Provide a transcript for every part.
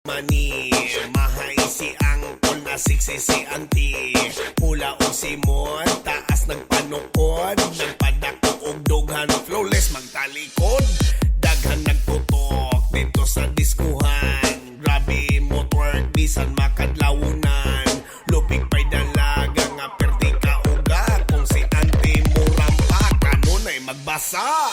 Mani, mahay si angkol na siksi si auntie. Pula o simon, taas nagpanukod, nagpadako og dughan, flawless magtalikod. Daghan nagtutok dito sa diskuhan. Grabe motor, bisan makadlawunan. Lupig pa'y dalaga nga perti ka uga. Kung si auntie murang pa, kanon ay magbasa.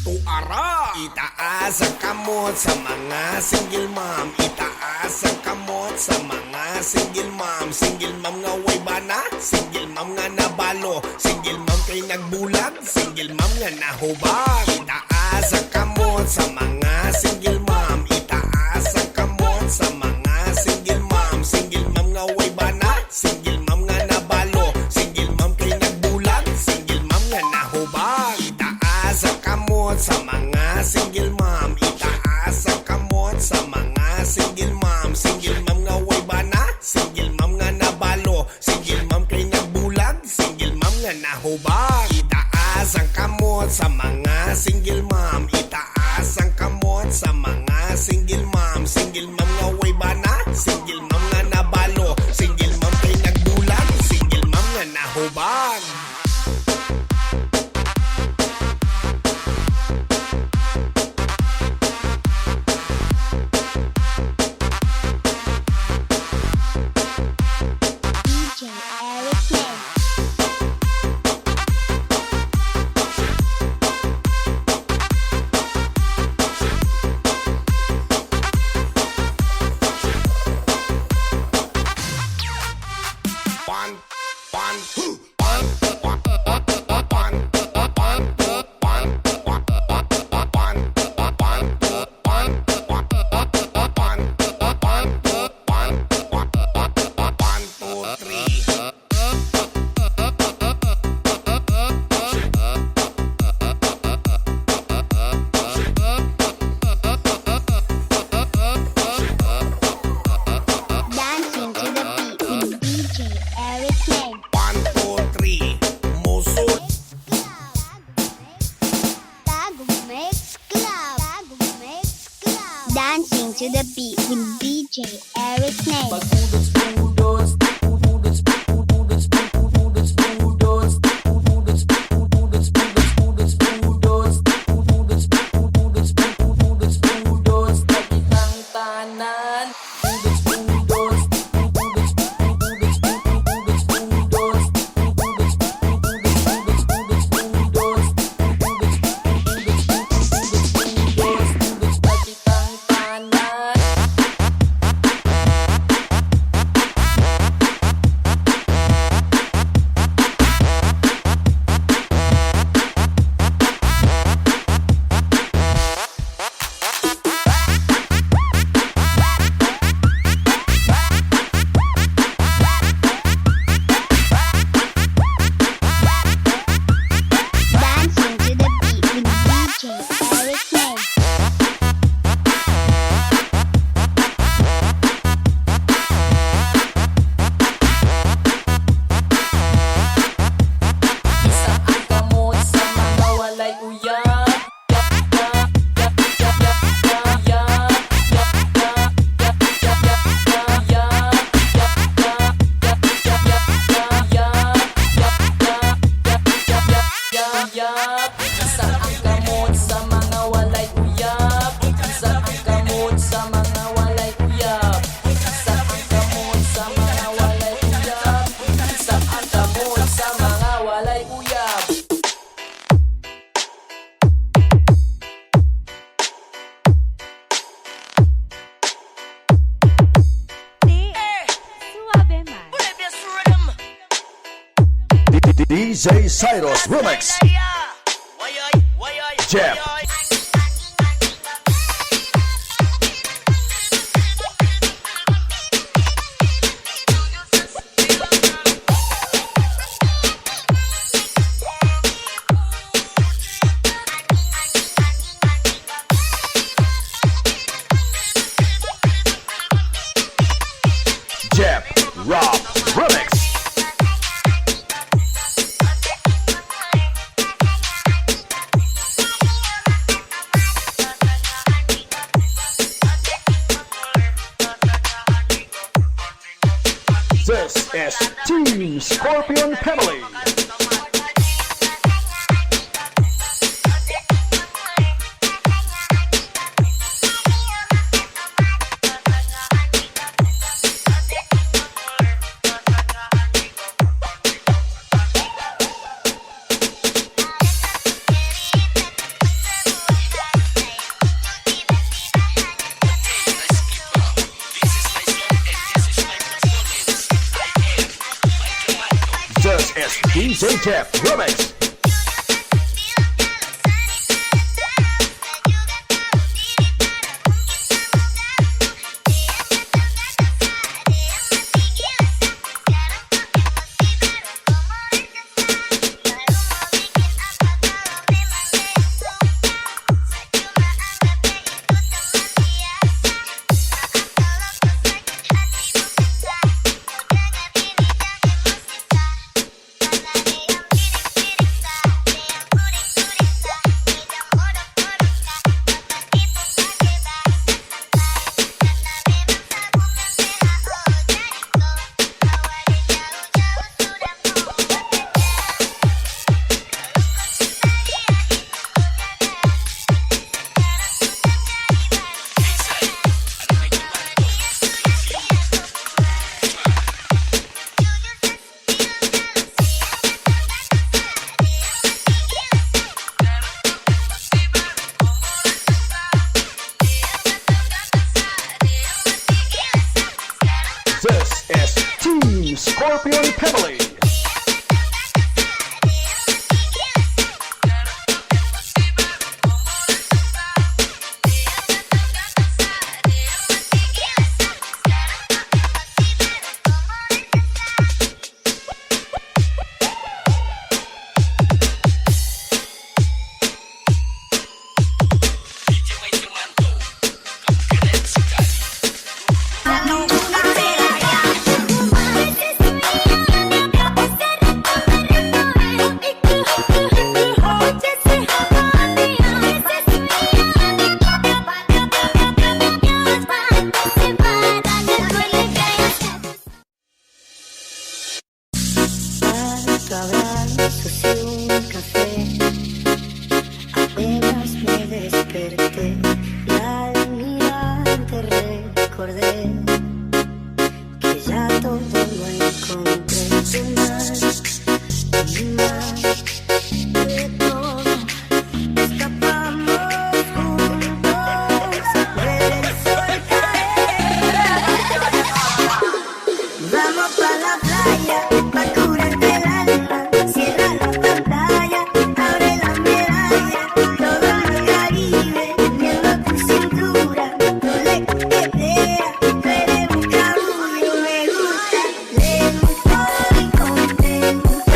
Tuara, itaas ang kamot sa mga single mom. Itaas ang kamot sa mga single mom. Single mom nga way bana, single mom nga nabalo. Single mom kay nagbulag, single mom nga nahubag. Itaas ang kamot sa mga single mom. Itaas ang kamot sa mga single mom. Single mom nga way bana, single mom nga nabalo. Single mom kay nagbulag, single mom nga nahubag. Itaas ang kamot sa mga single mom. Itaas ang kamot sa mga single mom. Single mom nga way bana, single mom nga nabalo. Single mom kay nagbulag, single mom nga nahubag. Itaas ang kamot sa mga single mom. Itaas ang kamot sa mga single mom. Single mom nga way bana, single mom nga nabalo. Single mom kay nagbulag, single mom nga nahubag. Dancing to the beat with DJ Eric Name. DJ Cyrus Remix. Jeff. Jeff Rob Remix. This is Team Scorpion Family. This is DJ Jeff Remix. This is Team Scorpion Family. Ensucié un café, apenas me desperté y al mirarte recordé que ya todo lo encontré. Y más de todo, escapamos juntos del sol caer. Vamos pa' la playa, pa' curarte el alma. Cierra la pantalla, abre la medalla. Todo el Caribe, viendo tu cintura. No le coquetea, tú eres un cabullo. Me gusta lento y contento.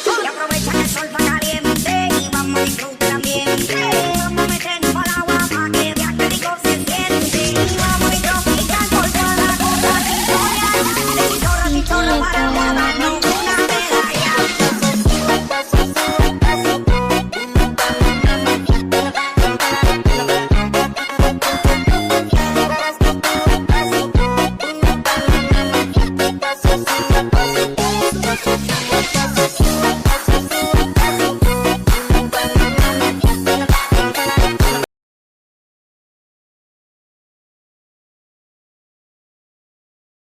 Y aprovecha que el sol va caliente y vamos a disfrutar el ambiente. Vamos a meternos para el agua para que viaje rico se siente. Y vamos a tropical por toda la costa sintonía. De Pitorra para darnos una medalla.